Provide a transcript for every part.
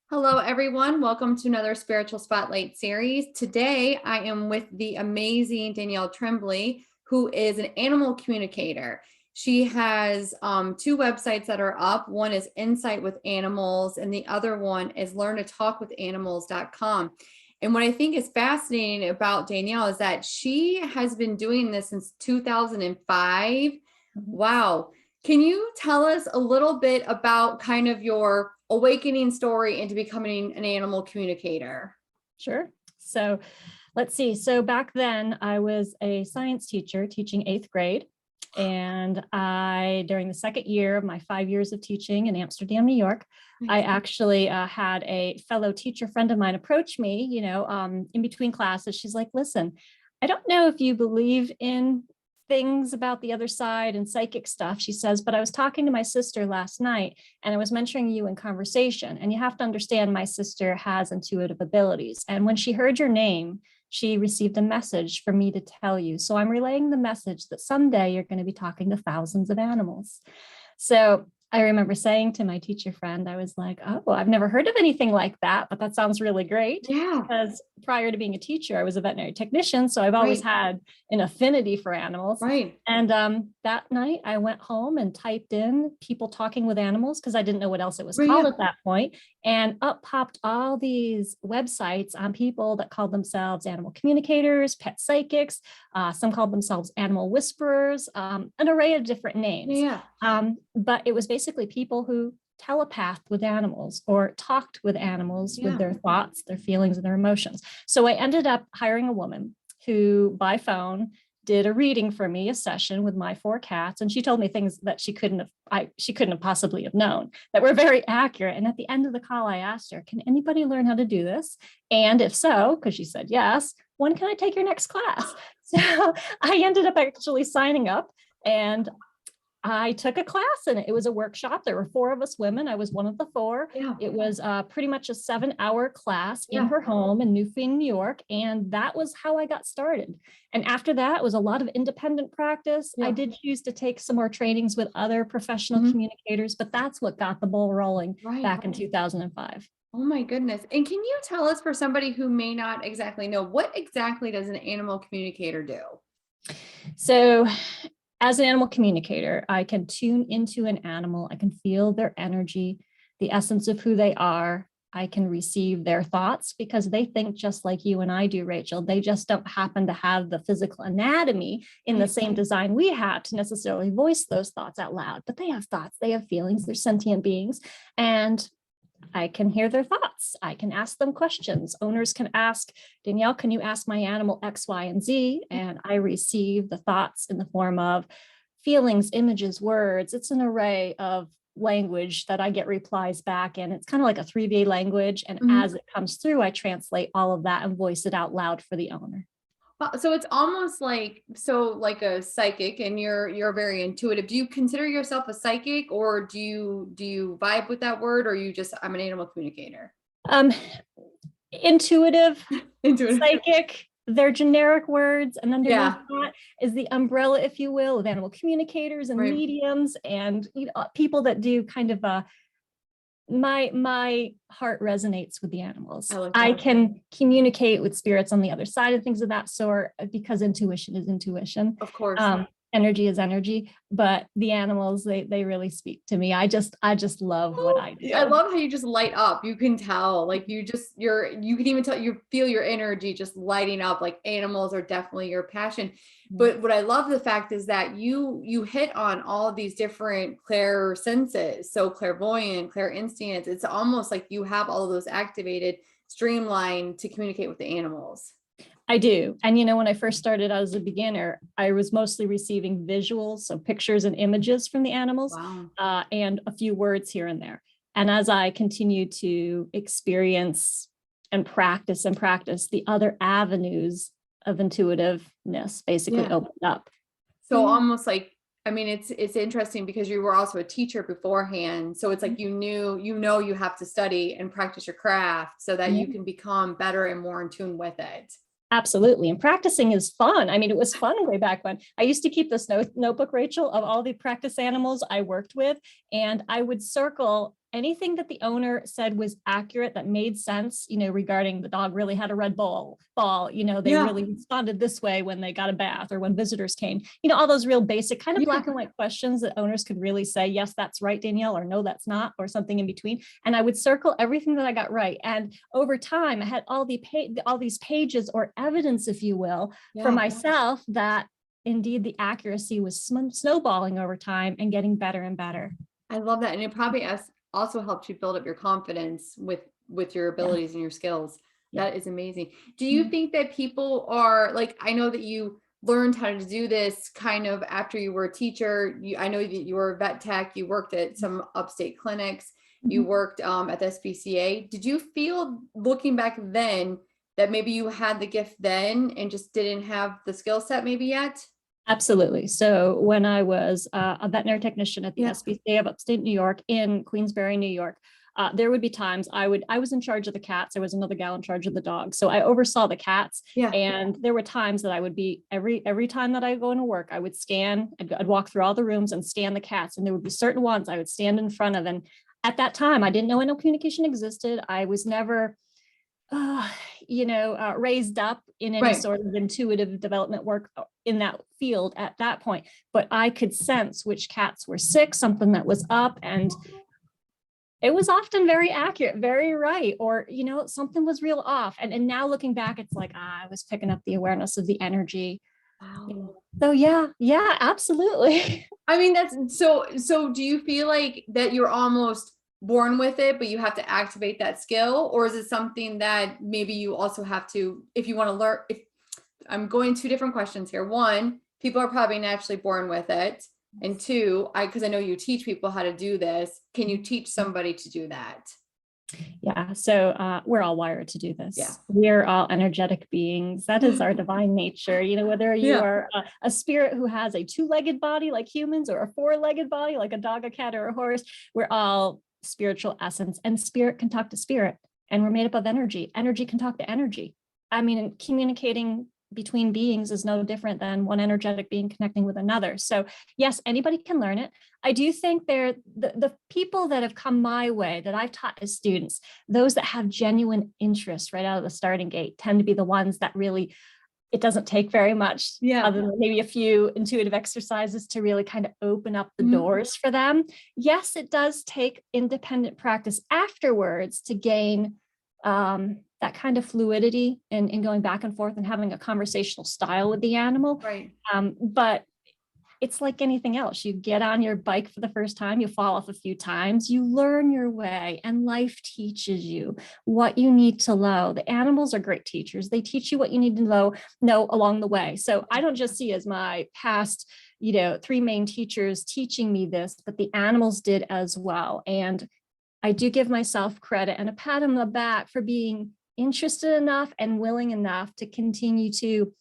Hello, everyone. Welcome to another Spiritual Spotlight series. Today, I am with the amazing Danielle Tremblay, who is an animal communicator. She has two websites that are up. One is Insight with Animals, and the other one is learntotalkwithanimals.com. And what I think is fascinating about Danielle is that she has been doing this since 2005. Wow. Can you tell us a little bit about kind of your awakening story into becoming an animal communicator? Sure. So let's see. So back then I was a science teacher teaching 8th grade. And during the second year of my 5 years of teaching in Amsterdam, New York, I actually had a fellow teacher friend of mine approach me, in between classes. She's like, listen, I don't know if you believe in things about the other side and psychic stuff, she says, but I was talking to my sister last night and I was mentioning you in conversation. And you have to understand, my sister has intuitive abilities. And when she heard your name, she received a message for me to tell you. So I'm relaying the message that someday you're going to be talking to thousands of animals. So I remember saying to my teacher friend, I was like, oh, I've never heard of anything like that, but that sounds really great. Yeah. Because prior to being a teacher, I was a veterinary technician. So I've always had an affinity for animals. Right. And that night I went home and typed in people talking with animals because I didn't know what else it was called at that point. And up popped all these websites on people that called themselves animal communicators, pet psychics. Some called themselves animal whisperers, an array of different names. Yeah. But it was basically people who telepathed with animals or talked with animals with their thoughts, their feelings, and their emotions. So I ended up hiring a woman who by phone did a reading for me, a session with my 4 cats. And she told me things that she couldn't have possibly have known that were very accurate. And at the end of the call, I asked her, can anybody learn how to do this? And if so, because she said yes, when can I take your next class? So I ended up actually signing up, and I took a class and it was a workshop. There were 4 of us women. I was one of the 4. Yeah. It was pretty much a 7-hour class in her home in newfound, New York. And that was how I got started. And after that, it was a lot of independent practice. I did choose to take some more trainings with other professional communicators, but that's what got the ball rolling back in 2005. Oh my goodness. And can you tell us, for somebody who may not exactly know, what exactly does an animal communicator do? So as an animal communicator, I can tune into an animal. I can feel their energy, the essence of who they are. I can receive their thoughts because they think just like you and I do, Rachel. They just don't happen to have the physical anatomy in the same design we have to necessarily voice those thoughts out loud. But they have thoughts, they have feelings, they're sentient beings. And I can hear their thoughts. I can ask them questions. Owners can ask, Danielle, can you ask my animal X, Y, and Z? And I receive the thoughts in the form of feelings, images, words. It's an array of language that I get replies back in. It's kind of like a 3D language. And as it comes through, I translate all of that and voice it out loud for the owner. So it's almost like a psychic, and you're very intuitive. Do you consider yourself a psychic, or do you vibe with that word, or you just, I'm an animal communicator? Intuitive, psychic, they're generic words. And underneath that is the umbrella, if you will, of animal communicators and mediums and people that do kind of my heart resonates with the animals. I can communicate with spirits on the other side of things of that sort because intuition is intuition. Of course. Energy is energy, but the animals, they really speak to me. I just love what I do. I love how you just light up. You can tell, like you can even tell, you feel your energy just lighting up. Like animals are definitely your passion. But what I love the fact is that you hit on all of these different clair senses. So clairvoyant, clairinstinct, it's almost like you have all of those activated, streamlined to communicate with the animals. I do. And, when I first started out as a beginner, I was mostly receiving visuals, so pictures and images from the animals, and a few words here and there. And as I continued to experience and practice, the other avenues of intuitiveness basically opened up. So almost like, I mean, it's interesting because you were also a teacher beforehand. So it's like, you have to study and practice your craft so that you can become better and more in tune with it. Absolutely. And practicing is fun. I mean, it was fun way back when. I used to keep this notebook, Rachel, of all the practice animals I worked with. And I would circle anything that the owner said was accurate, that made sense, regarding the dog really had a red ball, they really responded this way when they got a bath or when visitors came, all those real basic kind of black and white questions that owners could really say, yes, that's right, Danielle, or no, that's not, or something in between. And I would circle everything that I got right. And over time, I had all these pages or evidence, if you will, for myself that indeed the accuracy was snowballing over time and getting better and better. I love that. And it probably has also helped you build up your confidence with your abilities and your skills. That is amazing. Do you think that people are like, I know that you learned how to do this kind of after you were a teacher. I know that you were a vet tech, you worked at some upstate clinics, you worked at the SPCA. Did you feel, looking back then, that maybe you had the gift then and just didn't have the skill set maybe yet? Absolutely. So when I was a veterinary technician at the SPCA of upstate New York in Queensbury, New York, there would be times I was in charge of the cats. There was another gal in charge of the dogs. So I oversaw the cats. And there were times that I would be, every time that I go into work, I would scan, I'd walk through all the rooms and scan the cats. And there would be certain ones I would stand in front of. And at that time, I didn't know animal communication existed. I was never raised up in any sort of intuitive development work in that field at that point, but I could sense which cats were sick, something that was up, and it was often very accurate, very right, or, something was real off. And now looking back, it's like, I was picking up the awareness of the energy. Wow. So yeah, absolutely. I mean, that's so do you feel like that you're almost born with it, but you have to activate that skill? Or is it something that maybe you also have to, if you want to learn, I'm going two different questions here. One, people are probably naturally born with it. And two, because I know you teach people how to do this. Can you teach somebody to do that? Yeah. So we're all wired to do this. Yeah. We're all energetic beings. That is our divine nature. Whether you are a spirit who has a two-legged body like humans or a four-legged body like a dog, a cat, or a horse, we're all spiritual essence, and spirit can talk to spirit, and we're made up of energy. Energy can talk to energy. I mean, communicating between beings is no different than one energetic being connecting with another. So yes, anybody can learn it. I do think the people that have come my way that I've taught as students, those that have genuine interest right out of the starting gate, tend to be the ones that really, it doesn't take very much, other than maybe a few intuitive exercises to really kind of open up the doors for them. Yes, it does take independent practice afterwards to gain that kind of fluidity and going back and forth and having a conversational style with the animal. Right. But it's like anything else. You get on your bike for the first time, you fall off a few times, you learn your way, and life teaches you what you need to know. The animals are great teachers. They teach you what you need to know along the way. So I don't just see as my past, three main teachers teaching me this, but the animals did as well. And I do give myself credit and a pat on the back for being interested enough and willing enough to continue to.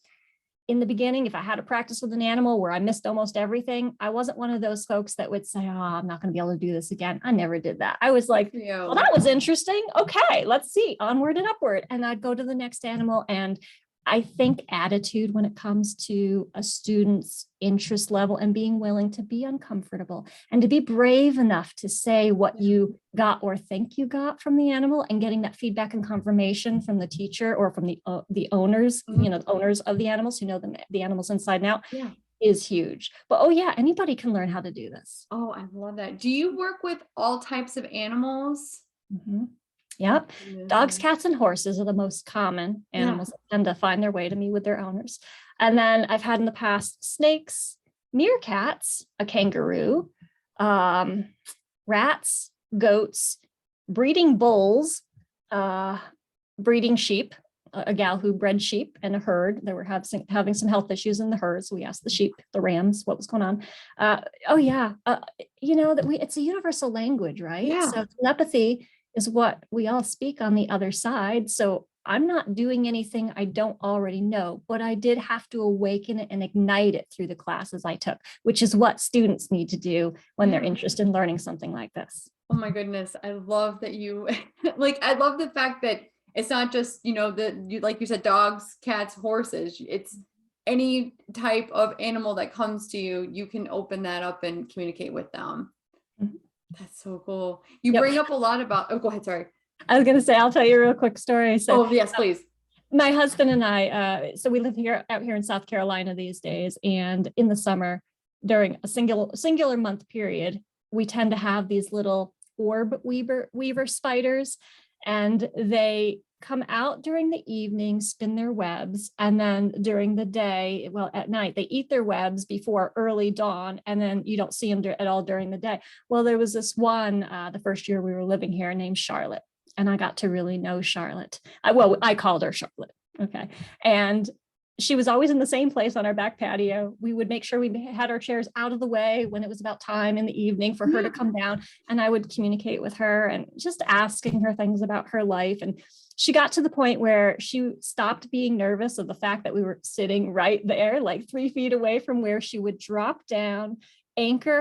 In the beginning, if I had to practice with an animal where I missed almost everything, I wasn't one of those folks that would say, oh, I'm not going to be able to do this again. I never did that. I was like, well, that was interesting. Okay, let's see, onward and upward. And I'd go to the next animal. And I think attitude when it comes to a student's interest level and being willing to be uncomfortable and to be brave enough to say what you got or think you got from the animal, and getting that feedback and confirmation from the teacher or from the owners, the owners of the animals who know the animals inside and out, is huge. But anybody can learn how to do this. Oh, I love that. Do you work with all types of animals? Mm-hmm. Yep. Dogs, cats, and horses are the most common animals that tend to find their way to me with their owners. And then I've had in the past snakes, meerkats, a kangaroo, rats, goats, breeding bulls, breeding sheep, a gal who bred sheep in a herd. They were having some health issues in the herd. So we asked the sheep, the rams, what was going on. It's a universal language, right? Yeah. So telepathy is what we all speak on the other side. So I'm not doing anything I don't already know, but I did have to awaken it and ignite it through the classes I took, which is what students need to do when they're interested in learning something like this. Oh my goodness. I love that you, I love the fact that it's not just, like you said, dogs, cats, horses. It's any type of animal that comes to you, you can open that up and communicate with them. That's so cool. You Yep. bring up a lot about, oh, go ahead. Sorry. I was going to say, I'll tell you a real quick story. So Oh, yes, please. my husband and I, so we live out here in South Carolina these days, and in the summer, during a singular month period, we tend to have these little orb weaver spiders, and they come out during the evening, spin their webs, and then during the day, well, at night, they eat their webs before early dawn, and then you don't see them at all during the day. Well, there was this one, the first year we were living here, named Charlotte. And I got to really know Charlotte. I called her Charlotte. Okay. And she was always in the same place on our back patio. We would make sure we had our chairs out of the way when it was about time in the evening for her to come down. And I would communicate with her and just asking her things about her life. And she got to the point where she stopped being nervous of the fact that we were sitting right there, like 3 feet away from where she would drop down, anchor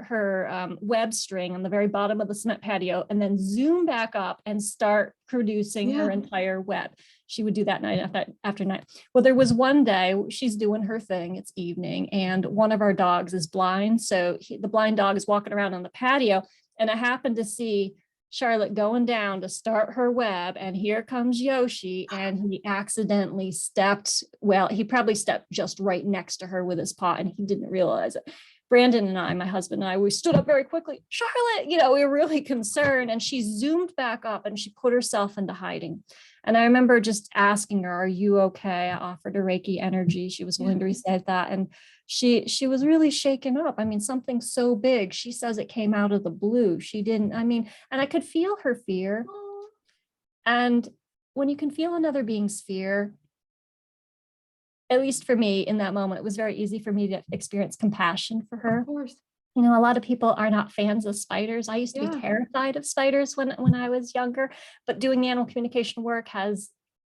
her web string on the very bottom of the cement patio, and then zoom back up and start producing her entire web. She would do that night after night. Well, there was one day she's doing her thing, it's evening, and one of our dogs is blind. So the blind dog is walking around on the patio, and I happened to see Charlotte going down to start her web, and here comes Yoshi, and he accidentally stepped, well, he probably stepped just right next to her with his paw, and he didn't realize it. Brandon and I, my husband and I, we stood up very quickly. Charlotte, we were really concerned, and she zoomed back up and she put herself into hiding. And I remember just asking her, "Are you okay?" I offered her Reiki energy. She was willing to receive that. And she was really shaken up. I mean, something so big. She says it came out of the blue. She didn't, and I could feel her fear. And when you can feel another being's fear, at least for me in that moment, it was very easy for me to experience compassion for her. Of course. A lot of people are not fans of spiders. I used to be terrified of spiders when I was younger, but doing the animal communication work has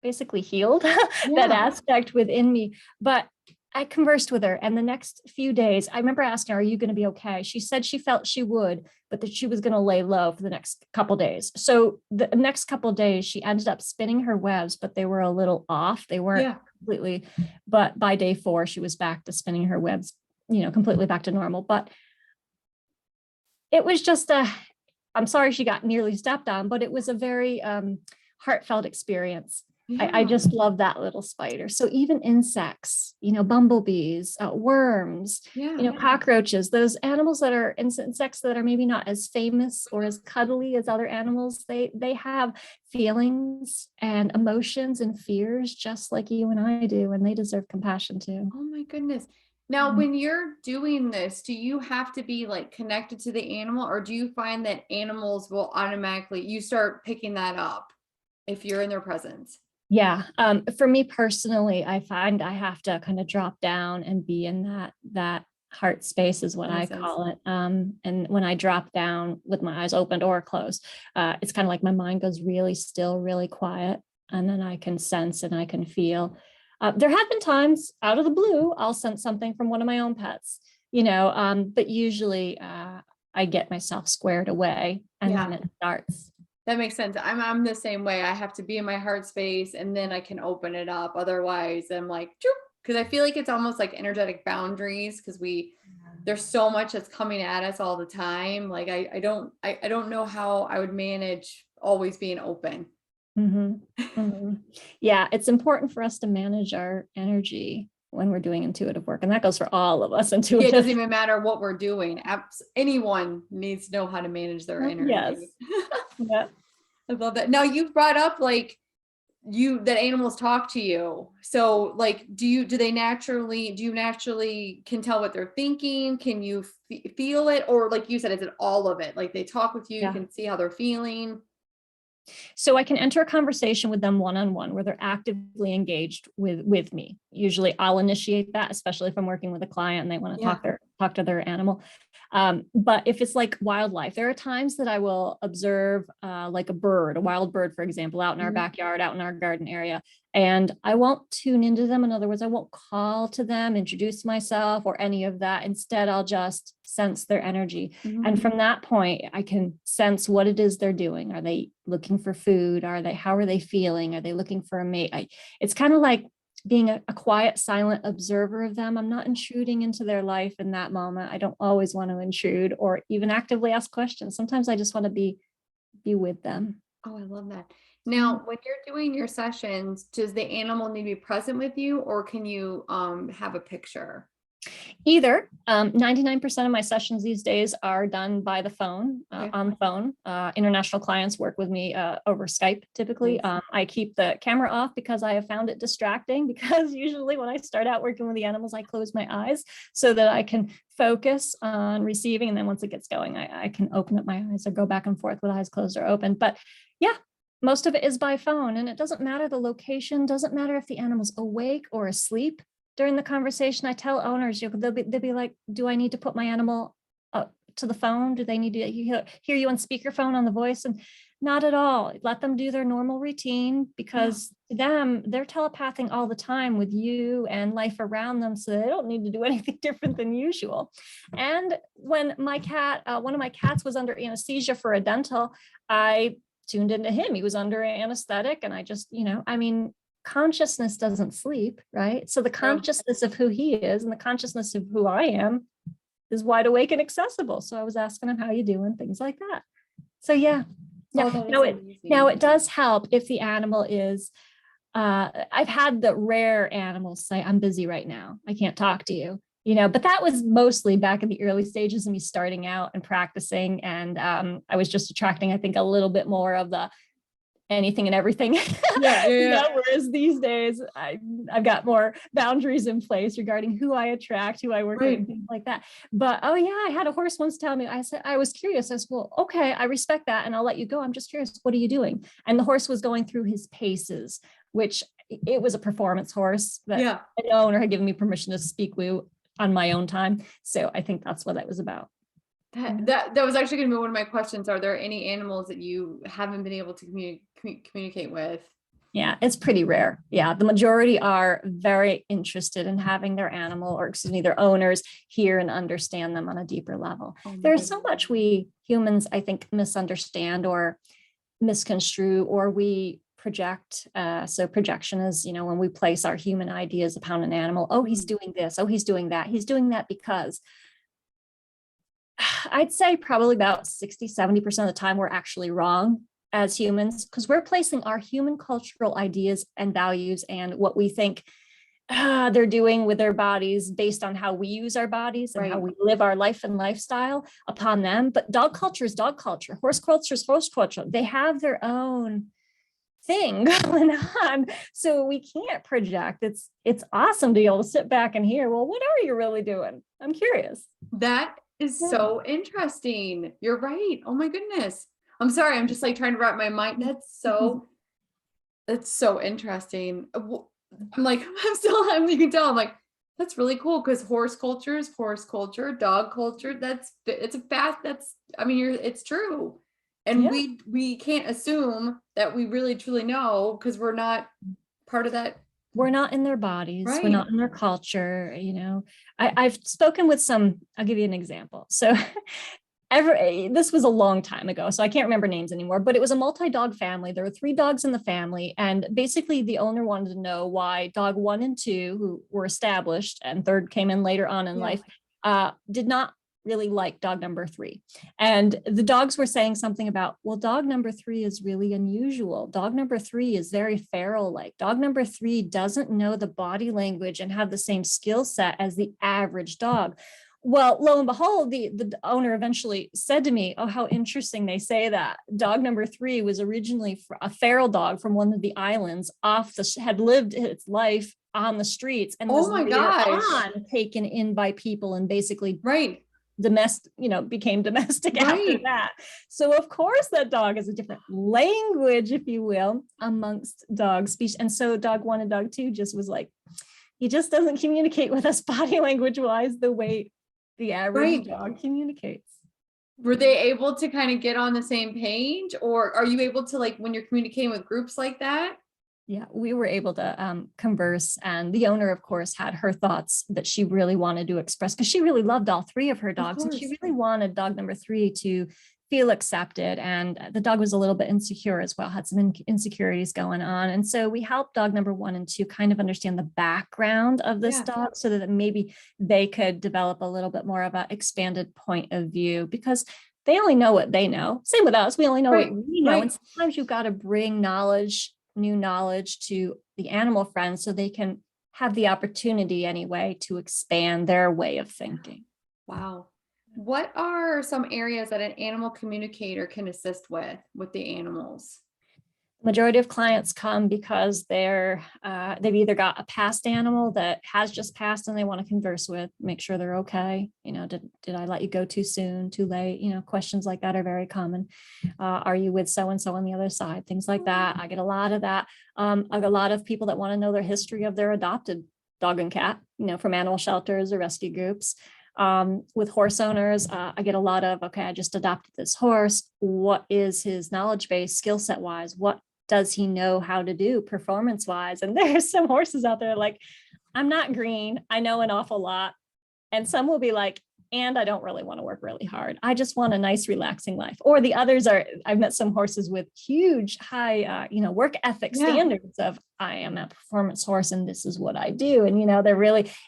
basically healed that aspect within me. But I conversed with her, and the next few days, I remember asking her, "Are you going to be okay?" She said she felt she would, but that she was going to lay low for the next couple of days. So the next couple of days, she ended up spinning her webs, but they were a little off. They weren't completely, but by day 4, she was back to spinning her webs, completely back to normal. But it was just I'm sorry she got nearly stepped on, but it was a very heartfelt experience. I just love that little spider. So even insects, bumblebees, worms, cockroaches, those animals that are insects that are maybe not as famous or as cuddly as other animals, they have feelings and emotions and fears just like you and I do, and they deserve compassion too. Oh my goodness. Now, when you're doing this, do you have to be like connected to the animal, or do you find that animals will automatically, you start picking that up if you're in their presence? Yeah. For me personally, I find I have to kind of drop down and be in that heart space is what I call it. And when I drop down with my eyes opened or closed, it's kind of like my mind goes really still, really quiet. And then I can sense and I can feel. There have been times out of the blue, I'll sense something from one of my own pets, but usually I get myself squared away and then it starts. That makes sense. I'm the same way. I have to be in my heart space and then I can open it up. Otherwise I'm like, because I feel like it's almost like energetic boundaries, because there's so much that's coming at us all the time. Like I don't know how I would manage always being open. Mm-hmm. Mm-hmm. Yeah, it's important for us to manage our energy when we're doing intuitive work, and that goes for all of us. Intuitive. It doesn't even matter what we're doing. Anyone needs to know how to manage their energy. Yes. Yeah. I love that. Now you've brought up that animals talk to you. So like, do you naturally can tell what they're thinking? Can you feel it? Or like you said, is it all of it? Like they talk with you, you can see how they're feeling. So I can enter a conversation with them one-on-one where they're actively engaged with me. Usually I'll initiate that, especially if I'm working with a client and they want to talk to their animal. But if it's like wildlife, there are times that I will observe like a wild bird, for example, out in our backyard, out in our garden area, and I won't tune into them. In other words, I won't call to them, introduce myself or any of that. Instead, I'll just sense their energy. And from that point, I can sense what it is they're doing. Are they looking for food? How are they feeling? Are they looking for a mate? It's kind of like being a quiet, silent observer of them. I'm not intruding into their life in that moment. I don't always want to intrude or even actively ask questions. Sometimes I just want to be with them. Oh, I love that. Now, when you're doing your sessions, does the animal need to be present with you, or can you have a picture? Either. 99% of my sessions these days are done by the phone, Okay. on the phone. International clients work with me over Skype typically. Nice. I keep the camera off because I have found it distracting, because usually when I start out working with the animals, I close my eyes so that I can focus on receiving. And then once it gets going, I can open up my eyes or go back and forth with eyes closed or open. But yeah, most of it is by phone, and it doesn't matter the location, doesn't matter if the animal's awake or asleep. During the conversation, I tell owners, they'll be like, do I need to put my animal up to the phone? Do they need to hear you on speakerphone on the voice? And not at all. Let them do their normal routine, because to them, they're telepathing all the time with you and life around them. So they don't need to do anything different than usual. And when my cat, one of my cats was under anesthesia for a dental, I tuned into him. He was under anesthetic. And I just, consciousness doesn't sleep, right? So the consciousness of who he is and the consciousness of who I am is wide awake and accessible. So I was asking him, how you doing? Things like that. So yeah. Now it does help if the animal is, I've had the rare animals say, I'm busy right now, I can't talk to you, but that was mostly back in the early stages of me starting out and practicing. And I was just attracting, I think, a little bit more of the anything and everything. Whereas these days I've got more boundaries in place regarding who I attract, who I work with, and things like that. But I had a horse once tell me, I said, I was curious. I said, well, okay, I respect that, and I'll let you go. I'm just curious, what are you doing? And the horse was going through his paces, which it was a performance horse that the owner had given me permission to speak with on my own time. So I think that's what that was about. That was actually going to be one of my questions. Are there any animals that you haven't been able to communicate with? Yeah, it's pretty rare. Yeah, the majority are very interested in having their animal, or their owners, hear and understand them on a deeper level. There's so much we humans, I think, misunderstand or misconstrue, or we project. So projection is, when we place our human ideas upon an animal. Oh, he's doing this. Oh, he's doing that. He's doing that because. I'd say probably about 60-70% of the time we're actually wrong as humans, because we're placing our human cultural ideas and values and what we think they're doing with their bodies based on how we use our bodies and how we live our life and lifestyle upon them. But dog culture is dog culture. Horse culture is horse culture. They have their own thing going on. So we can't project. It's awesome to be able to sit back and hear, well, what are you really doing? I'm curious. That is so interesting. You're right. Oh my goodness. I'm sorry. I'm just like trying to wrap my mind. That's so interesting. I'm like, you can tell, I'm like, that's really cool, because horse culture is horse culture, dog culture. It's true. And we can't assume that we really truly know, because we're not part of that. We're not in their bodies. We're not in their culture. I've spoken with some, I'll give you an example. So this was a long time ago, so I can't remember names anymore, but it was a multi-dog family. There were 3 dogs in the family. And basically the owner wanted to know why dog 1 and 2, who were established, and 3rd came in later on in life, did not really like dog number 3. And the dogs were saying something about, well, dog number 3 is really unusual. Dog number 3 is very feral-like. Dog number 3 doesn't know the body language and have the same skill set as the average dog. Well, lo and behold, the owner eventually said to me, oh, how interesting they say that. Dog number 3 was originally a feral dog from one of the islands had lived its life on the streets, and was later on taken in by people and basically became domestic after that. So of course that dog has a different language, if you will, amongst dog species. And so dog 1 and dog 2 just was like, he just doesn't communicate with us body language wise the way the average dog communicates. Were they able to kind of get on the same page, or are you able to, like, when you're communicating with groups like that? Yeah, we were able to converse, and the owner, of course, had her thoughts that she really wanted to express, because she really loved all 3 of her dogs, and she really wanted dog number 3 to feel accepted. And the dog was a little bit insecure as well, had some insecurities going on. And so we helped dog number 1 and 2 kind of understand the background of this dog so that maybe they could develop a little bit more of an expanded point of view, because they only know what they know. Same with us. We only know what we know. And sometimes you've got to bring knowledge, new knowledge to the animal friends so they can have the opportunity anyway to expand their way of thinking. Wow. What are some areas that an animal communicator can assist with the animals? Majority of clients come because they've either got a past animal that has just passed and they want to converse with, make sure they're okay. Did I let you go too soon, too late? Questions like that are very common. Are you with so-and-so on the other side? Things like that. I get a lot of that. I get a lot of people that want to know their history of their adopted dog and cat, from animal shelters or rescue groups. With horse owners, I get a lot of, okay, I just adopted this horse. What is his knowledge base, skill set wise? What does he know how to do performance wise? And there's some horses out there like, I'm not green. I know an awful lot. And some will be like, and I don't really want to work really hard. I just want a nice, relaxing life. Or the others are, I've met some horses with huge, high, work ethic standards of, I am a performance horse and this is what I do. And,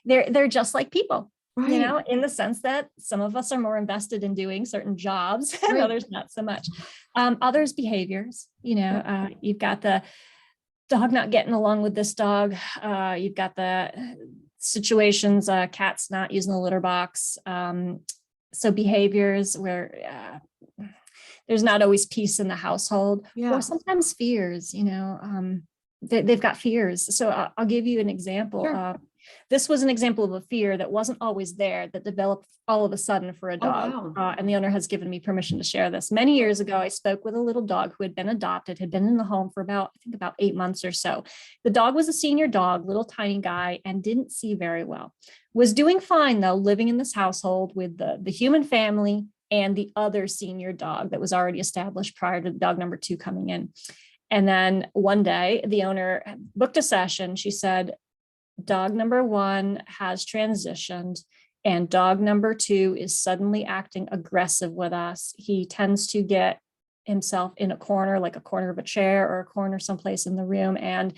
they're just like people. In the sense that some of us are more invested in doing certain jobs and others not so much. Others behaviors, you've got the dog not getting along with this dog. You've got the situations, cats not using the litter box. So behaviors where there's not always peace in the household, or sometimes fears, they've got fears. So I'll give you an example. Sure. This was an example of a fear that wasn't always there, that developed all of a sudden for a dog. Oh, wow. And the owner has given me permission to share this. Many years ago, I spoke with a little dog who had been adopted, had been in the home for about 8 months or so. The dog was a senior dog, little tiny guy, and didn't see very well. Was doing fine, though, living in this household with the human family and the other senior dog that was already established prior to dog number 2 coming in. And then one day, the owner booked a session. She said, dog number 1 has transitioned and dog number 2 is suddenly acting aggressive with us. He tends to get himself in a corner, like a corner of a chair or a corner someplace in the room. And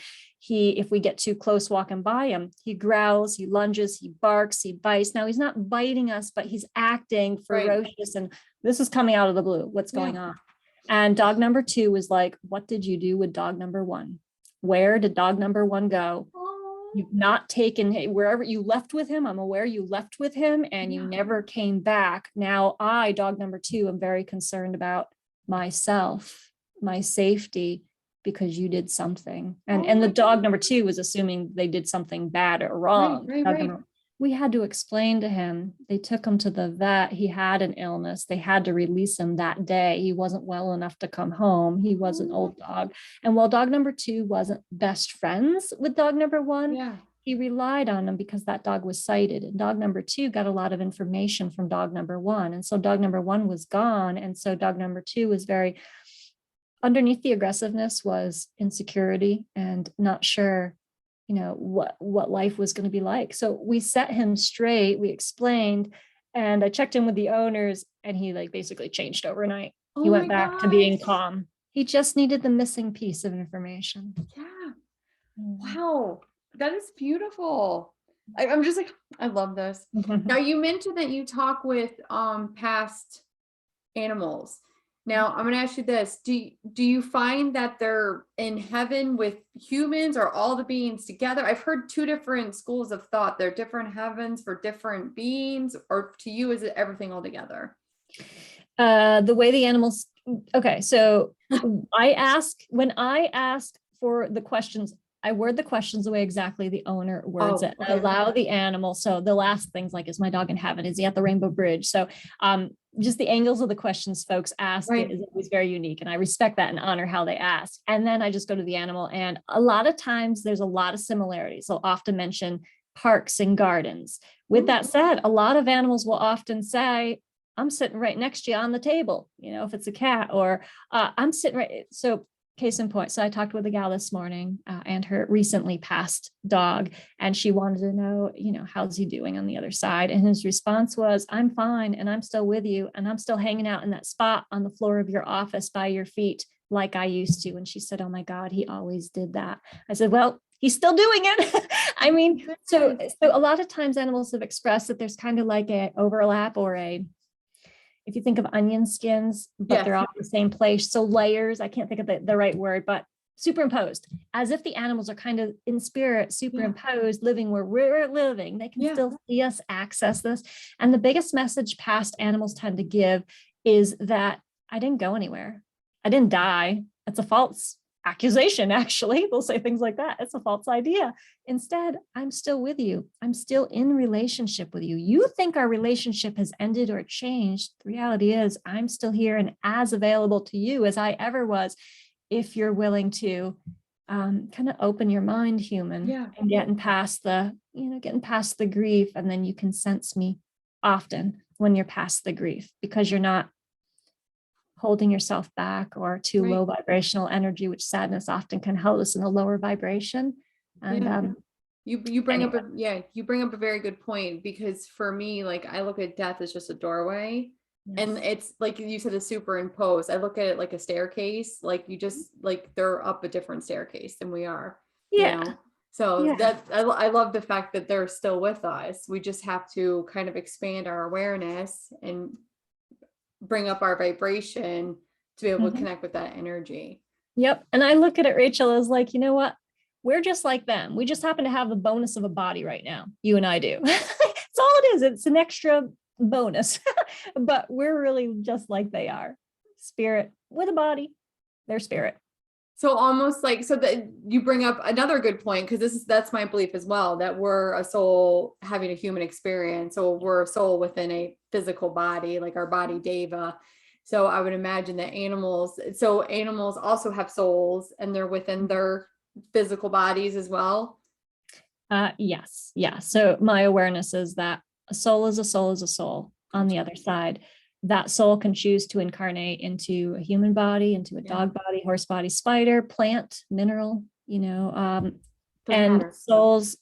if we get too close walking by him, he growls, he lunges, he barks, he bites. Now he's not biting us, but he's acting ferocious. And this is coming out of the blue. What's going on? And dog number 2 was like, what did you do with dog number 1? Where did dog number 1 go? You've not taken wherever you left with him. I'm aware you left with him and you never came back. Now dog number 2, am very concerned about myself, my safety, because you did something. And the dog number 2 was assuming they did something bad or wrong. We had to explain to him. They took him to the vet. He had an illness. They had to release him that day. He wasn't well enough to come home. He was an old dog. And while dog number 2 wasn't best friends with dog number 1, he relied on him because that dog was sighted. And dog number 2 got a lot of information from dog number 1. And so dog number 1 was gone. And so dog number 2 was underneath the aggressiveness was insecurity and not sure what life was going to be like. So we set him straight, we explained, and I checked in with the owners and he basically changed overnight. He went back to being calm. He just needed the missing piece of information. Yeah. Wow. That is beautiful. I'm just like, I love this. Now you mentioned that you talk with past animals. Now, I'm going to ask you this. Do you find that they're in heaven with humans or all the beings together? I've heard 2 different schools of thought. There are different heavens for different beings, or to you, is it everything all together? The way the animals, okay. So when I ask for the questions, I word the questions the way exactly the owner words it. I allow the animal. So they'll ask things like, is my dog in heaven? Is he at the Rainbow Bridge? So just the angles of the questions folks ask is always very unique. And I respect that and honor how they ask. And then I just go to the animal. And a lot of times there's a lot of similarities. I'll often mention parks and gardens. With that said, a lot of animals will often say, I'm sitting right next to you on the table, if it's a cat, or I'm sitting right. So Case in point. So I talked with a gal this morning and her recently passed dog, and she wanted to know, how's he doing on the other side? And his response was, I'm fine. And I'm still with you. And I'm still hanging out in that spot on the floor of your office by your feet like I used to. And she said, oh my God, he always did that. I said, well, he's still doing it. I mean, so a lot of times animals have expressed that there's kind of like a overlap or if you think of onion skins, but they're all in the same place. So layers, I can't think of the right word, but superimposed, as if the animals are kind of in spirit, superimposed, living where we're living. They can still see us, access this. And the biggest message past animals tend to give is that I didn't go anywhere. I didn't die. That's a false accusation, actually. They'll say things like that. It's a false idea. Instead, I'm still with you. I'm still in relationship with you. You think our relationship has ended or changed. The reality is I'm still here and as available to you as I ever was, if you're willing to kind of open your mind, human, and getting past the grief. And then you can sense me often when you're past the grief, because you're not holding yourself back or too low vibrational energy, which sadness often can hold us in a lower vibration. And you bring up a very good point, because for me, like, I look at death as just a doorway. And it's like you said, a superimposed. I look at it like a staircase, like you just like they're up a different staircase than we are. So that I love the fact that they're still with us. We just have to kind of expand our awareness and bring up our vibration to be able to connect with that energy. Yep. And I look at it, Rachel, as like, you know what? We're just like them. We just happen to have the bonus of a body right now. You and I do. That's all it is. It's an extra bonus, but we're really just like they are. Spirit with a body, their spirit. So almost like, so that you bring up another good point, because that's my belief as well, that we're a soul having a human experience. So we're a soul within a physical body, like our body Deva. So I would imagine that animals also have souls, and they're within their physical bodies as well. Yes. Yeah. So my awareness is that a soul is a soul is a soul. On the other side, that soul can choose to incarnate into a human body, into a dog body, horse body, spider, plant, mineral, and souls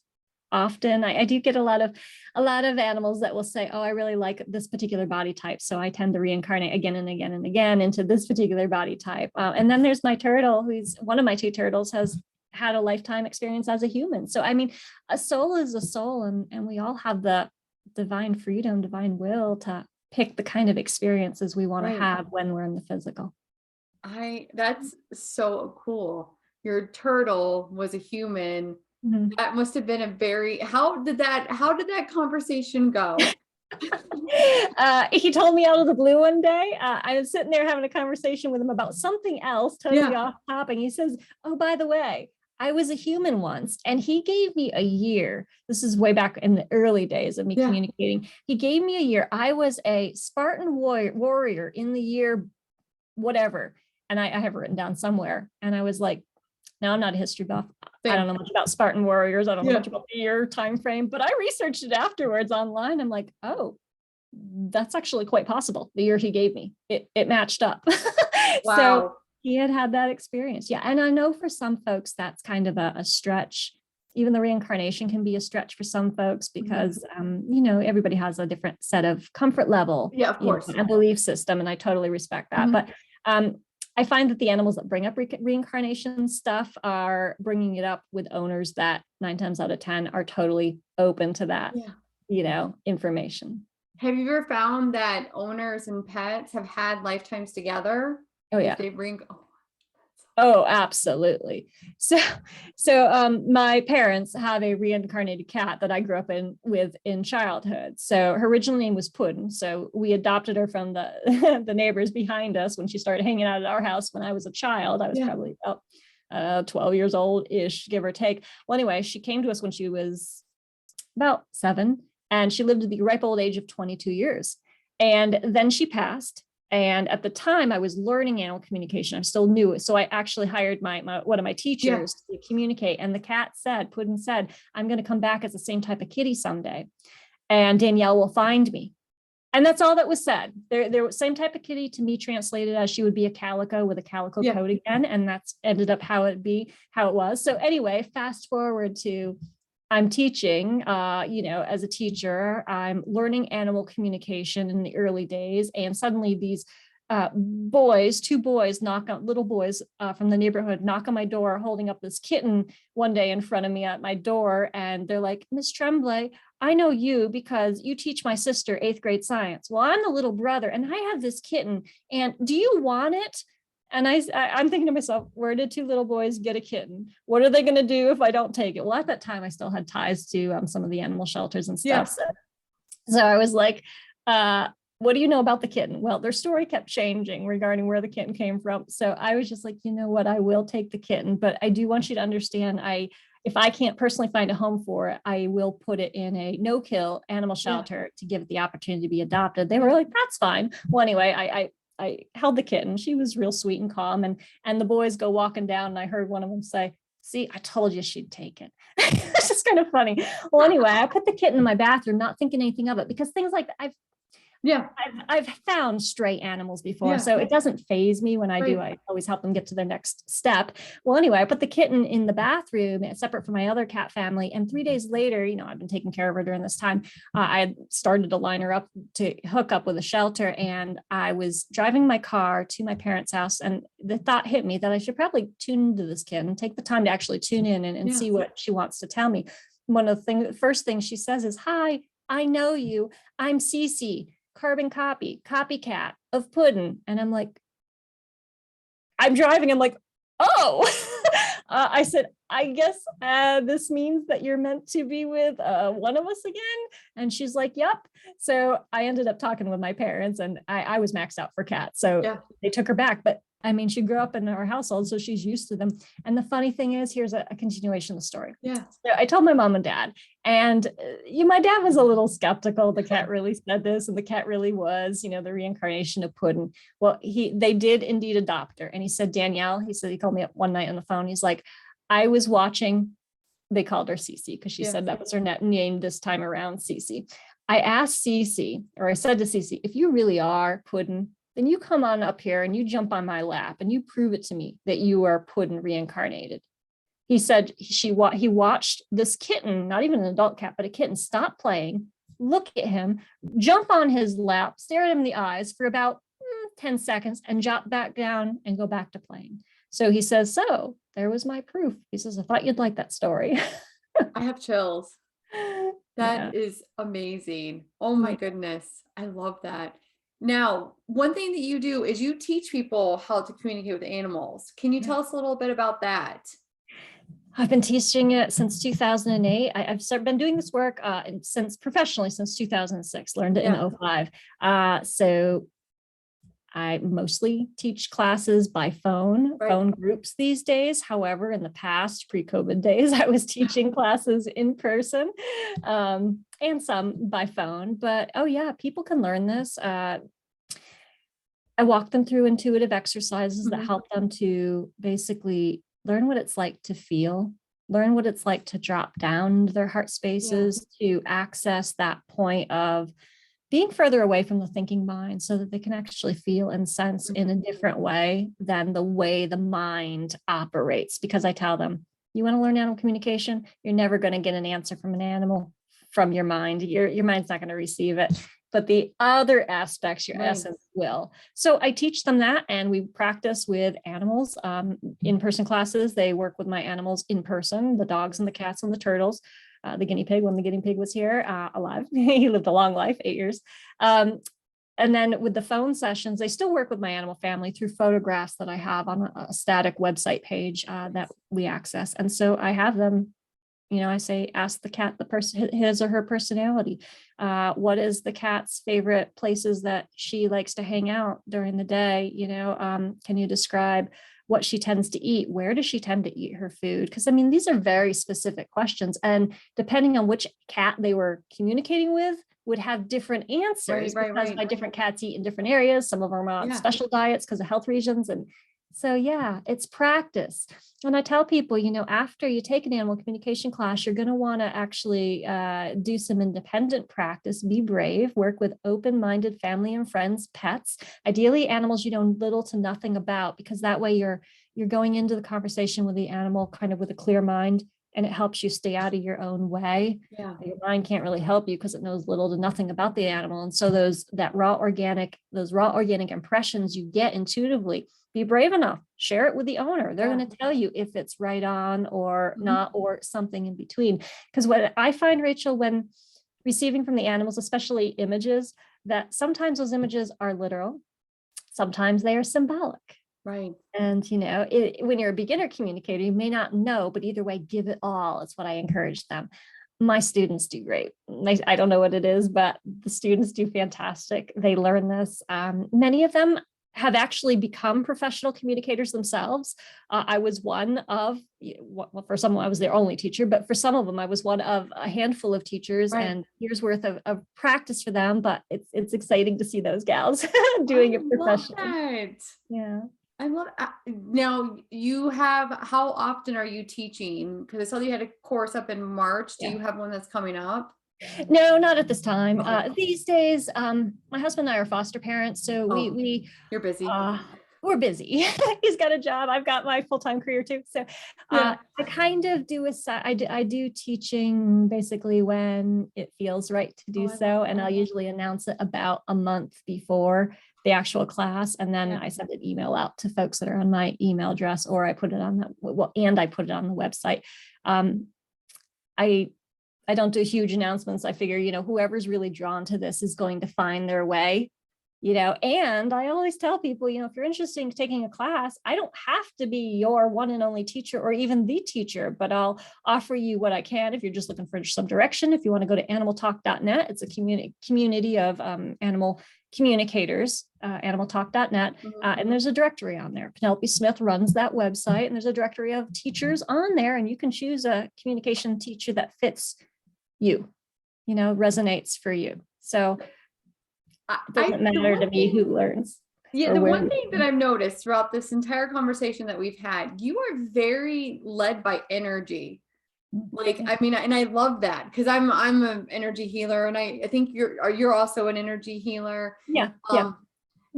often, I do get a lot of animals that will say, oh, I really like this particular body type, so I tend to reincarnate again and again and again into this particular body type. And then there's my turtle, who's one of my two turtles, has had a lifetime experience as a human. So, I mean, a soul is a soul, and we all have the divine freedom, divine will to pick the kind of experiences we want to have when we're in the physical. That's so cool. Your turtle was a human. That must have been how did that conversation go? He told me out of the blue one day. I was sitting there having a conversation with him about something else, totally off topic. He says, oh, by the way, I was a human once, and he gave me a year. This is way back in the early days of me communicating. He gave me a year. I was a Spartan warrior in the year whatever. And I have written down somewhere. And I was like, now I'm not a history buff. I don't know much about Spartan warriors. I don't know much about the year time frame, but I researched it afterwards online. I'm like, oh, that's actually quite possible. The year he gave me, it matched up. Wow. So he had that experience. Yeah. And I know for some folks, that's kind of a stretch. Even the reincarnation can be a stretch for some folks because, everybody has a different set of comfort level, of course, and belief system. And I totally respect that. But I find that the animals that bring up reincarnation stuff are bringing it up with owners that 9 times out of 10 are totally open to that, information. Have you ever found that owners and pets have had lifetimes together? Oh, yeah. They bring. Oh, absolutely. So my parents have a reincarnated cat that I grew up with in childhood. So her original name was Puddin. So we adopted her from the the neighbors behind us when she started hanging out at our house when I was a child. I was probably about 12 years old-ish, give or take. Well, anyway, she came to us when she was about 7, and she lived to the ripe old age of 22 years. And then she passed. And at the time I was learning animal communication. I'm still new. So I actually hired one of my teachers to communicate. And the cat Puddin said, I'm going to come back as the same type of kitty someday. And Danielle will find me. And that's all that was said. There was same type of kitty, to me translated as she would be a calico with a calico coat again. And that's ended up how it was. So anyway, fast forward to I'm teaching, as a teacher, I'm learning animal communication in the early days. And suddenly these two boys little boys from the neighborhood knock on my door, holding up this kitten one day in front of me at my door. And they're like, Miss Tremblay, I know you because you teach my sister 8th grade science. Well, I'm the little brother and I have this kitten. And do you want it? And I'm thinking to myself, where did 2 little boys get a kitten? What are they going to do if I don't take it? Well, at that time, I still had ties to some of the animal shelters and stuff. Yeah. So I was like, what do you know about the kitten? Well, their story kept changing regarding where the kitten came from. So I was just like, you know what, I will take the kitten, but I do want you to understand, if I can't personally find a home for it, I will put it in a no-kill animal shelter to give it the opportunity to be adopted. They were like, that's fine. Well, anyway, I held the kitten. She was real sweet and calm. And the boys go walking down and I heard one of them say, see, I told you she'd take it. It's just kind of funny. Well, anyway, I put the kitten in my bathroom, not thinking anything of it, because things like that, I've found stray animals before, so it doesn't faze me when I do. I always help them get to their next step. Well, anyway, I put the kitten in the bathroom separate from my other cat family. And 3 days later, I've been taking care of her during this time. I had started to line her up to hook up with a shelter. And I was driving my car to my parents' house. And the thought hit me that I should probably tune into this kitten, take the time to actually tune in and see what she wants to tell me. One of the first things she says is, hi, I know you. I'm Cece. Carbon copycat of Puddin'. And I'm like, I'm driving. I'm like, oh, I said, I guess this means that you're meant to be with one of us again. And she's like, yep. So I ended up talking with my parents and I was maxed out for cats. So they took her back. But I mean, she grew up in our household, so she's used to them. And the funny thing is, here's a continuation of the story. Yeah. So I told my mom and dad, and my dad was a little skeptical. The cat really said this, and the cat really was, the reincarnation of Puddin'. Well, they did indeed adopt her. And he said, Danielle, he called me up one night on the phone. He's like, I was watching, they called her Cece because she said that was her name this time around, Cece. I asked Cece, or I said to Cece, if you really are Puddin', then you come on up here and you jump on my lap and you prove it to me that you are Puddin' reincarnated. He said he watched this kitten, not even an adult cat, but a kitten, stop playing, look at him, jump on his lap, stare at him in the eyes for about 10 seconds and jump back down and go back to playing. So he says, so there was my proof. He says, I thought you'd like that story. I have chills. That is amazing. Oh my goodness. I love that. Now, one thing that you do is you teach people how to communicate with animals. Can you tell us a little bit about that? I've been teaching it since 2008. I've been doing this work professionally since 2006, learned it in 2005. So I mostly teach classes by phone groups these days. However, in the past, pre-COVID days, I was teaching classes in person and some by phone. But people can learn this. I walk them through intuitive exercises that help them to basically learn what it's like to feel, learn what it's like to drop down into their heart spaces, to access that point of being further away from the thinking mind so that they can actually feel and sense in a different way than the way the mind operates. Because I tell them, you want to learn animal communication, you're never going to get an answer from an animal from your mind. Your mind's not going to receive it, but the other aspects, your essence will. So I teach them that, and we practice with animals, in-person classes. They work with my animals in person, the dogs and the cats and the turtles. The guinea pig, when the guinea pig was here alive, he lived a long life, 8 years. And then with the phone sessions, they still work with my animal family through photographs that I have on a static website page that we access. And so I have them, I say, ask the cat, his or her personality. What is the cat's favorite places that she likes to hang out during the day? Can you describe what she tends to eat? Where does she tend to eat her food? Because these are very specific questions. And depending on which cat they were communicating with would have different answers because my different cats eat in different areas. Some of them are on special diets because of health reasons. And So yeah, it's practice. And I tell people, after you take an animal communication class, you're going to want to actually do some independent practice, be brave, work with open-minded family and friends, pets, ideally animals you know little to nothing about, because that way you're going into the conversation with the animal kind of with a clear mind, and it helps you stay out of your own way. Yeah. Your mind can't really help you because it knows little to nothing about the animal. And so those raw organic impressions you get intuitively, be brave enough, share it with the owner. They're going to tell you if it's right on or not, or something in between. Because what I find, Rachel, when receiving from the animals, especially images, that sometimes those images are literal, sometimes they are symbolic. Right. And, when you're a beginner communicator, you may not know, but either way, give it all. It's what I encourage them. My students do great. I don't know what it is, but the students do fantastic. They learn this. Many of them have actually become professional communicators themselves. I was one of, well, for some, I was their only teacher, but for some of them, I was one of a handful of teachers, and years worth of practice for them. But it's exciting to see those gals doing it professionally. Yeah. I love it. Now how often are you teaching? Because I saw you had a course up in March. Do you have one that's coming up? No, not at this time. These days, my husband and I are foster parents, so you're busy. We're busy. He's got a job. I've got my full-time career too. So I kind of do I do teaching basically when it feels right to do so. And I'll usually announce it about a month before the actual class. And then I send an email out to folks that are on my email address, or I put it on I put it on the website. I don't do huge announcements. I figure, whoever's really drawn to this is going to find their way. And I always tell people, if you're interested in taking a class, I don't have to be your one and only teacher or even the teacher, but I'll offer you what I can. If you're just looking for some direction, if you want to go to animaltalk.net, it's a community of animal communicators, animaltalk.net. And there's a directory on there. Penelope Smith runs that website, and there's a directory of teachers on there, and you can choose a communication teacher that fits you, resonates for you. So it doesn't matter to me who learns. Yeah, the one thing that I've noticed throughout this entire conversation that we've had, you are very led by energy. And I love that, because I'm an energy healer, and I think you're also an energy healer. Yeah.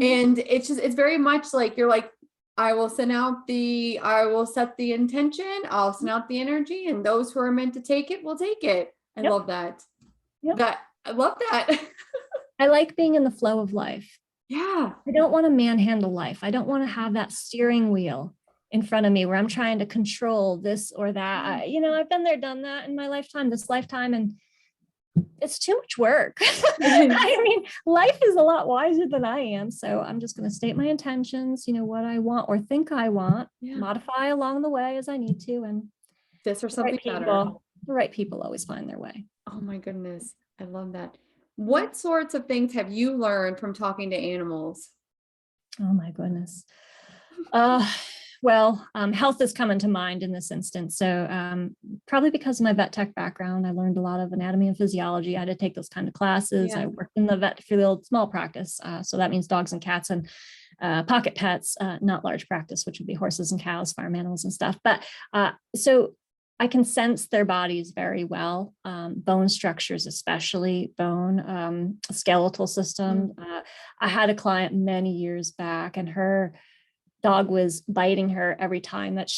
And it's very much like you're like, I will set the intention, I'll send out the energy, and those who are meant to take it will take it. I love that. I love that. I like being in the flow of life. Yeah. I don't want to manhandle life. I don't want to have that steering wheel in front of me where I'm trying to control this or that. I've been there, done that in my this lifetime, and it's too much work. Life is a lot wiser than I am. So I'm just going to state my intentions, what I want or think I want, modify along the way as I need to. And this or something better. The right people always find their way. Oh my goodness. I love that. What sorts of things have you learned from talking to animals? Oh my goodness. Health is coming to mind in this instance. So probably because of my vet tech background, I learned a lot of anatomy and physiology. I had to take those kind of classes. I worked in the vet field, small practice. So that means dogs and cats and pocket pets, not large practice, which would be horses and cows, farm animals and stuff. But so I can sense their bodies very well, bone structures, especially bone, skeletal system. I had a client many years back, and her dog was biting her every time that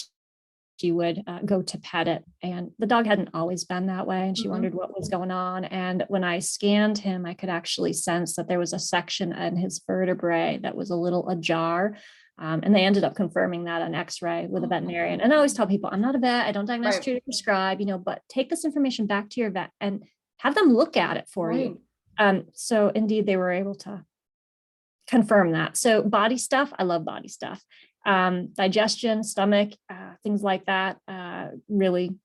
she would go to pet it. And the dog hadn't always been that way, and she wondered what was going on. And when I scanned him, I could actually sense that there was a section in his vertebrae that was a little ajar. And they ended up confirming that on X-ray with a veterinarian. And I always tell people, I'm not a vet, I don't diagnose, treat, or prescribe, but take this information back to your vet and have them look at it for you. So indeed, they were able to confirm that. So body stuff, I love body stuff. Digestion, stomach, things like that really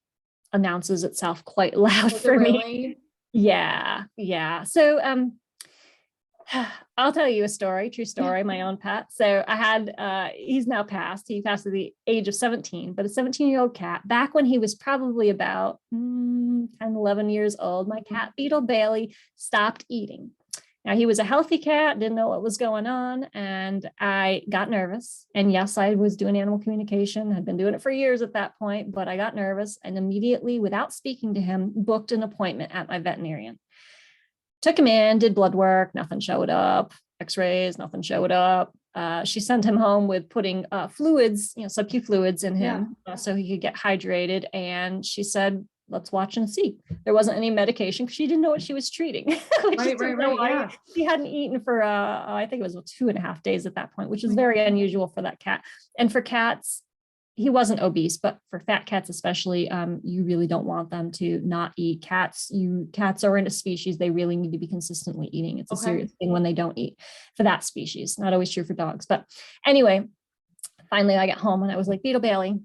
announces itself quite loud for me. Yeah. So I'll tell you a story, true story, my own pet. So I had, he's now passed. He passed at the age of 17, but a 17-year-old cat. Back when he was probably about 10, 11 years old, my cat, Beetle Bailey, stopped eating. Now, he was a healthy cat, didn't know what was going on, and I got nervous. And yes, I was doing animal communication, had been doing it for years at that point, but I got nervous and immediately, without speaking to him, booked an appointment at my veterinarian. Took him in, did blood work, nothing showed up, x-rays, nothing showed up. She sent him home with putting fluids, sub-Q fluids in him so he could get hydrated. And she said, let's watch and see. There wasn't any medication because she didn't know what she was treating. Right. Yeah. He hadn't eaten for, I think it was 2.5 days at that point, which is very unusual for that cat. And for cats, he wasn't obese, but for fat cats especially, you really don't want them to not eat. Cats are in a species, they really need to be consistently eating. It's a serious thing when they don't eat for that species. Not always true for dogs. But anyway, finally I got home and I was like, Beetle Bailey,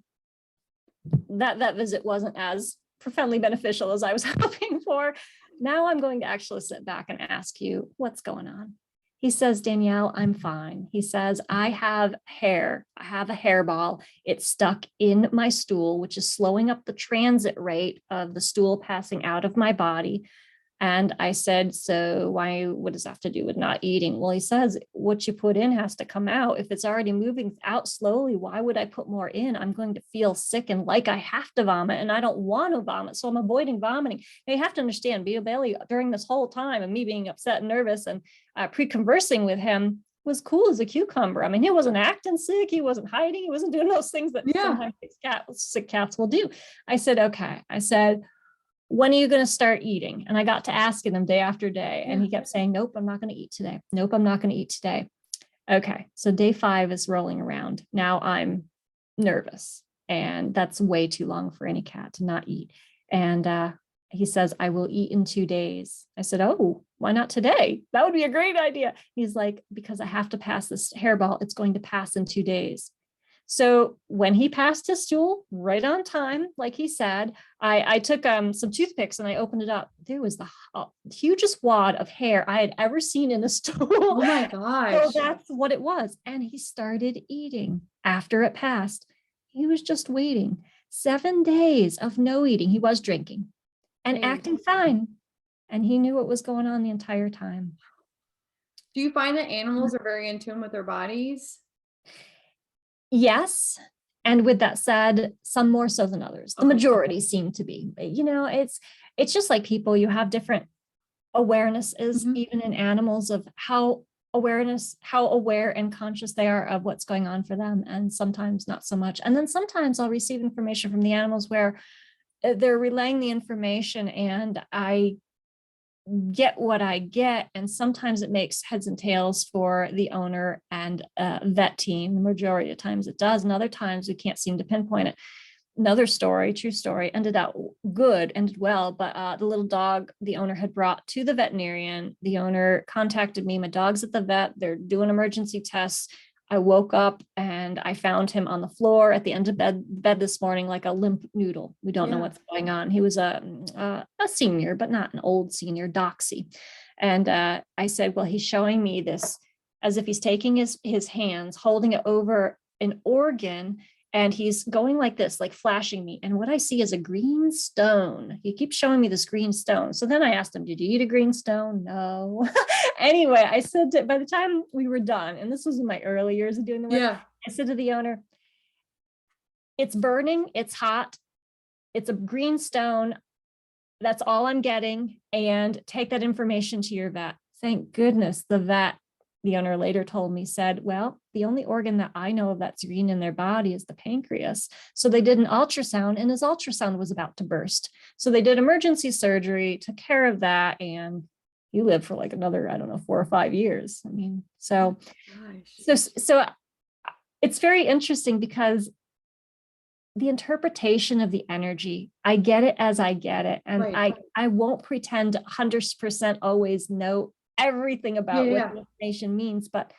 that visit wasn't as profoundly beneficial as I was hoping for. Now I'm going to actually sit back and ask you, what's going on? He says, Danielle, I'm fine. He says, I have hair. I have a hairball. It's stuck in my stool, which is slowing up the transit rate of the stool passing out of my body. And I said, so what does that have to do with not eating? Well, he says, what you put in has to come out. If it's already moving out slowly, why would I put more in? I'm going to feel sick and like I have to vomit, and I don't want to vomit. So I'm avoiding vomiting. Now, you have to understand, Beetle Bailey, during this whole time of me being upset and nervous and pre-conversing with him, was cool as a cucumber. I mean, he wasn't acting sick. He wasn't hiding. He wasn't doing those things that sometimes sick cats will do. I said, okay. I said, when are you going to start eating? And I got to asking him day after day. And he kept saying, nope, I'm not going to eat today. Nope, I'm not going to eat today. Okay. So day 5 is rolling around. Now I'm nervous. And that's way too long for any cat to not eat. And he says, I will eat in 2 days. I said, oh, why not today? That would be a great idea. He's like, because I have to pass this hairball. It's going to pass in 2 days. So when he passed his stool right on time, like he said, I took some toothpicks and I opened it up. There was the hugest wad of hair I had ever seen in a stool. Oh my gosh. So that's what it was. And he started eating after it passed. He was just waiting. 7 days of no eating. He was drinking and acting fine. And he knew what was going on the entire time. Do you find that animals are very in tune with their bodies? Yes. And with that said, some more so than others. The majority seem to be. It's just like people, you have different awarenesses, even in animals, of how aware and conscious they are of what's going on for them. And sometimes not so much. And then sometimes I'll receive information from the animals where they're relaying the information and I get what I get. And sometimes it makes heads and tails for the owner and vet team. The majority of times it does. And other times we can't seem to pinpoint it. Another story, true story, ended well. But the little dog the owner had brought to the veterinarian, the owner contacted me. My dog's at the vet. They're doing emergency tests. I woke up and I found him on the floor at the end of bed this morning, like a limp noodle. We don't know what's going on. He was a senior, but not an old senior, doxy. And I said, well, he's showing me this as if he's taking his hands, holding it over an organ, and he's going like this, like flashing me. And what I see is a green stone. He keeps showing me this green stone. So then I asked him, did you eat a green stone? No. Anyway, I said by the time we were done, and this was in my early years of doing the work, I said to the owner, it's burning, it's hot, it's a green stone. That's all I'm getting. And take that information to your vet. Thank goodness the owner later told me, said, well, the only organ that I know of that's green in their body is the pancreas. So they did an ultrasound and his ultrasound was about to burst. So they did emergency surgery, took care of that, and he lived for like another, 4 or 5 years. I mean, so it's very interesting because the interpretation of the energy, I get it as I get it. And I won't pretend 100% always know everything about what the information means, but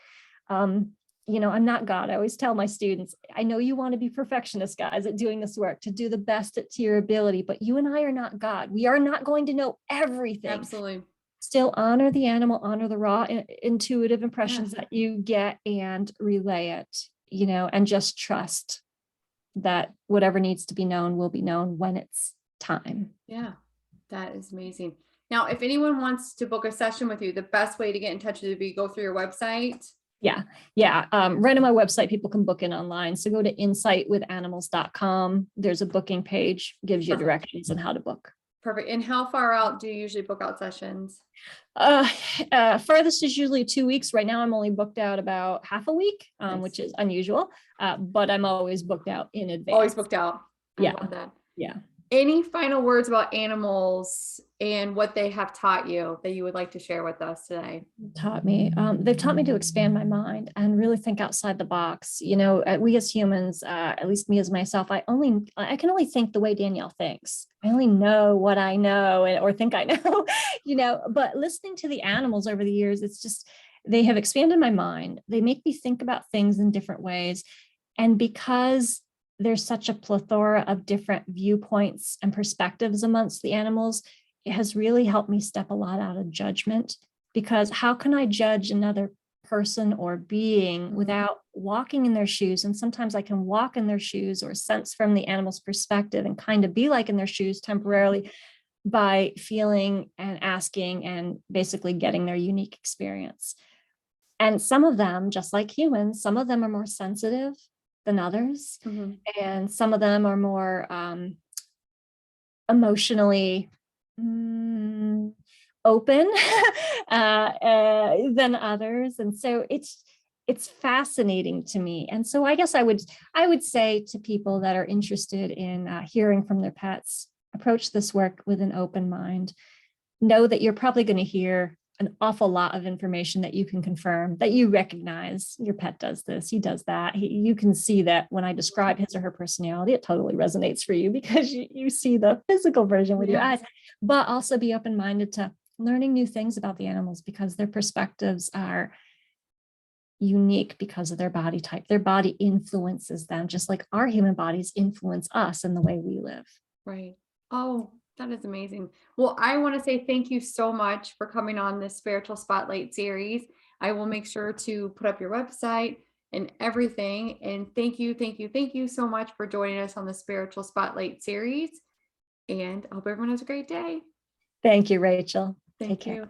I'm not God. I always tell my students, I know you want to be perfectionist, guys, at doing this work, to do the best to your ability, but you and I are not God. We are not going to know everything. Absolutely. Still honor the animal, honor the raw intuitive impressions that you get and relay it, and just trust that whatever needs to be known will be known when it's time. Yeah, that is amazing. Now, if anyone wants to book a session with you, the best way to get in touch with you would be go through your website. Yeah. Right on my website, people can book in online. So go to insightwithanimals.com. There's a booking page, gives you Perfect. directions on how to book. Perfect. And how far out do you usually book out sessions? Furthest is usually 2 weeks. Right now, I'm only booked out about half a week, Nice. which is unusual. But I'm always booked out in advance. Always booked out. I Yeah. love that. Yeah. Any final words about animals and what they have taught you that you would like to share with us today? They've taught me to expand my mind and really think outside the box. You know, we as humans, at least me as myself, I can only think the way Danielle thinks. I only know what I know or think I know, you know, but listening to the animals over the years, it's just, they have expanded my mind. They make me think about things in different ways. And because there's such a plethora of different viewpoints and perspectives amongst the animals, it has really helped me step a lot out of judgment, because how can I judge another person or being without walking in their shoes? And sometimes I can walk in their shoes or sense from the animal's perspective and kind of be like in their shoes temporarily by feeling and asking and basically getting their unique experience. And some of them, just like humans, some of them are more sensitive than others. And some of them are more emotionally open than others. And so it's fascinating to me. And so I guess I would say to people that are interested in hearing from their pets, approach this work with an open mind. Know that you're probably going to hear an awful lot of information that you can confirm, that you recognize. Your pet does this, he does that. You can see that when I describe his or her personality, it totally resonates for you because you see the physical version with your eyes, but also be open-minded to learning new things about the animals, because their perspectives are unique because of their body type. Their body influences them, just like our human bodies influence us in the way we live. Right. Oh, that is amazing. Well, I want to say thank you so much for coming on this Spiritual Spotlight series. I will make sure to put up your website and everything. And thank you so much for joining us on the Spiritual Spotlight series. And I hope everyone has a great day. Thank you, Rachel. Thank you.